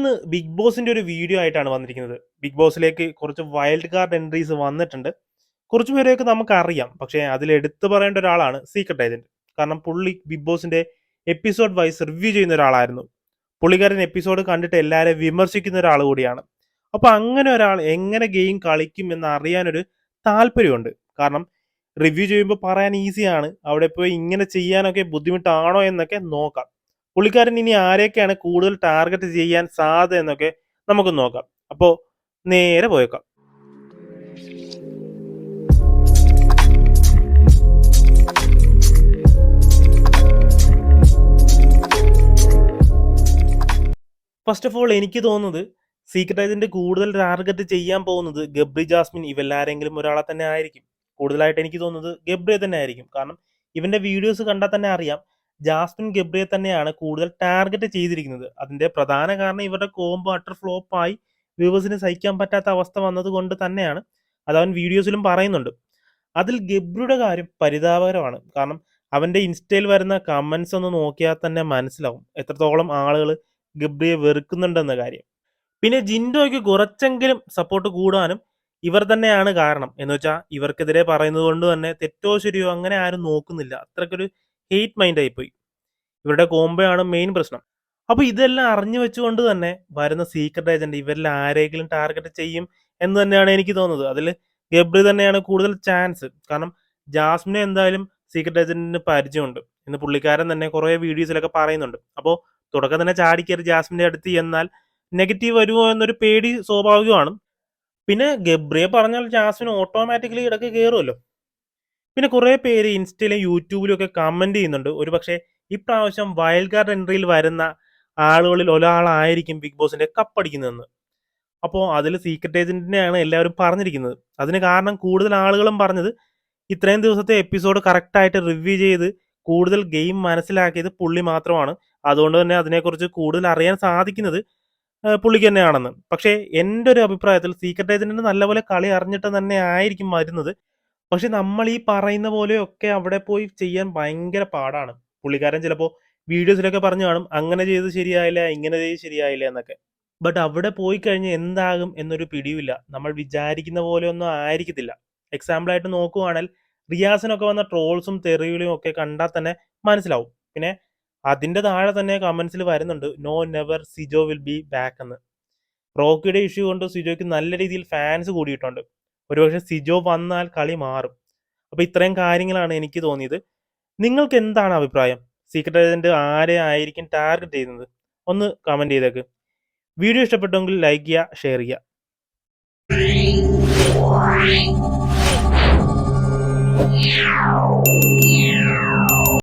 ഇന്ന് ബിഗ് ബോസിന്റെ ഒരു വീഡിയോ ആയിട്ടാണ് വന്നിരിക്കുന്നത്. ബിഗ് ബോസിലേക്ക് കുറച്ച് വൈൽഡ് കാർഡ് എൻട്രീസ് വന്നിട്ടുണ്ട്. കുറച്ച് പേരെയൊക്കെ നമുക്കറിയാം. പക്ഷേ അതിൽ എടുത്തു പറയേണ്ട ഒരാളാണ് സീക്രട്ട് ഏജന്റ്. കാരണം പുള്ളി ബിഗ് ബോസിന്റെ എപ്പിസോഡ് വൈസ് റിവ്യൂ ചെയ്യുന്ന ഒരാളായിരുന്നു. പുള്ളിക്കാരൻ എപ്പിസോഡ് കണ്ടിട്ട് എല്ലാവരെയും വിമർശിക്കുന്ന ഒരാൾ കൂടിയാണ്. അപ്പോൾ അങ്ങനെ ഒരാൾ എങ്ങനെ ഗെയിം കളിക്കും എന്ന് അറിയാനൊരു താല്പര്യമുണ്ട്. കാരണം റിവ്യൂ ചെയ്യുമ്പോൾ പറയാൻ ഈസിയാണ്. അവിടെ പോയി ഇങ്ങനെ ചെയ്യാനൊക്കെ ബുദ്ധിമുട്ടാണോ എന്നൊക്കെ നോക്കാം. പുള്ളിക്കാരൻ ഇനി ആരെയൊക്കെയാണ് കൂടുതൽ ടാർഗറ്റ് ചെയ്യാൻ സാധ്യത എന്നൊക്കെ നമുക്ക് നോക്കാം. അപ്പോൾ നേരെ പോയേക്കാം. ഫസ്റ്റ് ഓഫ് ഓൾ എനിക്ക് തോന്നുന്നത് സീക്രട്ട് ഏജന്റ് കൂടുതൽ ടാർഗറ്റ് ചെയ്യാൻ പോകുന്നത് ഗബ്രി ജാസ്മിൻ ഇവല്ലാരെങ്കിലും ഒരാളെ തന്നെ ആയിരിക്കും. കൂടുതലായിട്ട് എനിക്ക് തോന്നുന്നത് ഗബ്രിയെ തന്നെ ആയിരിക്കും. കാരണം ഇവന്റെ വീഡിയോസ് കണ്ടാൽ തന്നെ അറിയാം ജാസ്മിൻ ഗബ്രിയെ തന്നെയാണ് കൂടുതൽ ടാർഗറ്റ് ചെയ്തിരിക്കുന്നത്. അതിന്റെ പ്രധാന കാരണം ഇവരുടെ കോംബോ അട്ടർ ഫ്ലോപ്പായി വ്യൂവേഴ്സിന് സഹിക്കാൻ പറ്റാത്ത അവസ്ഥ വന്നത് കൊണ്ട് തന്നെയാണ്. അത് അവൻ വീഡിയോസിലും പറയുന്നുണ്ട്. അതിൽ ഗബ്രിയുടെ കാര്യം പരിതാപകരമാണ്. കാരണം അവന്റെ ഇൻസ്റ്റയിൽ വരുന്ന കമന്റ്സ് ഒന്ന് നോക്കിയാൽ തന്നെ മനസ്സിലാവും എത്രത്തോളം ആളുകൾ ഗബ്രിയെ വെറുക്കുന്നുണ്ടെന്ന കാര്യം. പിന്നെ ജിൻഡോയ്ക്ക് കുറച്ചെങ്കിലും സപ്പോർട്ട് കൂടാനും ഇവർ തന്നെയാണ് കാരണം. എന്ന് വെച്ചാൽ ഇവർക്കെതിരെ പറയുന്നത് കൊണ്ട് തന്നെ തെറ്റോ ശരിയോ അങ്ങനെ ആരും നോക്കുന്നില്ല. അത്രയ്ക്കൊരു ഹെയ്റ്റ് മൈൻഡ് ആയിപ്പോയി. ഇവരുടെ കോംബോയാണ് മെയിൻ പ്രശ്നം. അപ്പോൾ ഇതെല്ലാം അറിഞ്ഞു വെച്ചുകൊണ്ട് തന്നെ വരുന്ന സീക്രട്ട് ഏജന്റ് ഇവരിൽ ആരെങ്കിലും ടാർഗറ്റ് ചെയ്യും എന്ന് തന്നെയാണ് എനിക്ക് തോന്നുന്നത്. അതിൽ ഗബ്രി തന്നെയാണ് കൂടുതൽ ചാൻസ്. കാരണം ജാസ്മിനെ എന്തായാലും സീക്രട്ട് ഏജന്റിന് പരിചയമുണ്ട് എന്ന് പുള്ളിക്കാരൻ തന്നെ കുറേ വീഡിയോസിലൊക്കെ പറയുന്നുണ്ട്. അപ്പോൾ തുടക്കം തന്നെ ചാടിക്കയറി ജാസ്മിന്റെ അടുത്ത് എന്നാൽ നെഗറ്റീവ് വരുമോ എന്നൊരു പേടി സ്വാഭാവികമാണ്. പിന്നെ ഗബ്രിയെ പറഞ്ഞാൽ ജാസ്മിൻ ഓട്ടോമാറ്റിക്കലി ഇടയ്ക്ക് കയറുമല്ലോ. പിന്നെ കുറേ പേര് ഇൻസ്റ്റയിലും യൂട്യൂബിലും ഒക്കെ കമന്റ് ചെയ്യുന്നുണ്ട്. ഒരുപക്ഷെ ഇപ്രാവശ്യം വൈൽഡ് കാർഡ് എൻട്രിയിൽ വരുന്ന ആളുകളിൽ ഒരാളായിരിക്കും ബിഗ് ബോസിന്റെ കപ്പടിക്കുന്നതെന്ന്. അപ്പോൾ അതിൽ സീക്രട്ട് ഏജന്റിനെയാണ് എല്ലാവരും പറഞ്ഞിരിക്കുന്നത്. അതിന് കാരണം കൂടുതൽ ആളുകളും പറഞ്ഞത് ഇത്രയും ദിവസത്തെ എപ്പിസോഡ് കറക്റ്റായിട്ട് റിവ്യൂ ചെയ്ത് കൂടുതൽ ഗെയിം മനസ്സിലാക്കിയത് പുള്ളി മാത്രമാണ്. അതുകൊണ്ട് തന്നെ അതിനെക്കുറിച്ച് കൂടുതൽ അറിയാൻ സാധിക്കുന്നത് പുള്ളിക്ക് തന്നെയാണെന്ന്. പക്ഷേ എൻ്റെ ഒരു അഭിപ്രായത്തിൽ സീക്രട്ട് ഏജന്റിന് നല്ലപോലെ കളി അറിഞ്ഞിട്ട് തന്നെ ആയിരിക്കും വരുന്നത്. പക്ഷെ നമ്മൾ ഈ പറയുന്ന പോലെയൊക്കെ അവിടെ പോയി ചെയ്യാൻ ഭയങ്കര പാടാണ്. പുള്ളിക്കാരൻ ചിലപ്പോൾ വീഡിയോസിലൊക്കെ പറഞ്ഞു കാണും അങ്ങനെ ചെയ്ത് ശരിയായില്ല, ഇങ്ങനെ ചെയ്ത് ശരിയായില്ല എന്നൊക്കെ. ബട്ട് അവിടെ പോയി കഴിഞ്ഞ് എന്താകും എന്നൊരു പിടിയുമില്ല. നമ്മൾ വിചാരിക്കുന്ന പോലെ ഒന്നും ആയിരിക്കത്തില്ല. എക്സാമ്പിളായിട്ട് നോക്കുവാണെങ്കിൽ റിയാസിനൊക്കെ വന്ന ട്രോൾസും തെറിവിളിയും ഒക്കെ കണ്ടാൽ തന്നെ മനസ്സിലാവും. പിന്നെ അതിൻ്റെ താഴെ തന്നെ കമന്റ്സിൽ വരുന്നുണ്ട് no never Sijo will be back എന്ന്. റോക്കിയുടെ ഇഷ്യൂ കൊണ്ട് സിജോയ്ക്ക് നല്ല രീതിയിൽ ഫാൻസ് കൂടിയിട്ടുണ്ട്. ഒരുപക്ഷെ സിജോ വന്നാൽ കളി മാറും. അപ്പോൾ ഇത്രയും കാര്യങ്ങളാണ് എനിക്ക് തോന്നിയത്. നിങ്ങൾക്ക് എന്താണ് അഭിപ്രായം? സീക്രട്ട് ഏജന്റ് ആരെ ആയിരിക്കും ടാർഗറ്റ് ചെയ്യുന്നത്? ഒന്ന് കമന്റ് ചെയ്തേക്ക്. വീഡിയോ ഇഷ്ടപ്പെട്ടെങ്കിൽ ലൈക്ക് ചെയ്യുക, ഷെയർ ചെയ്യുക.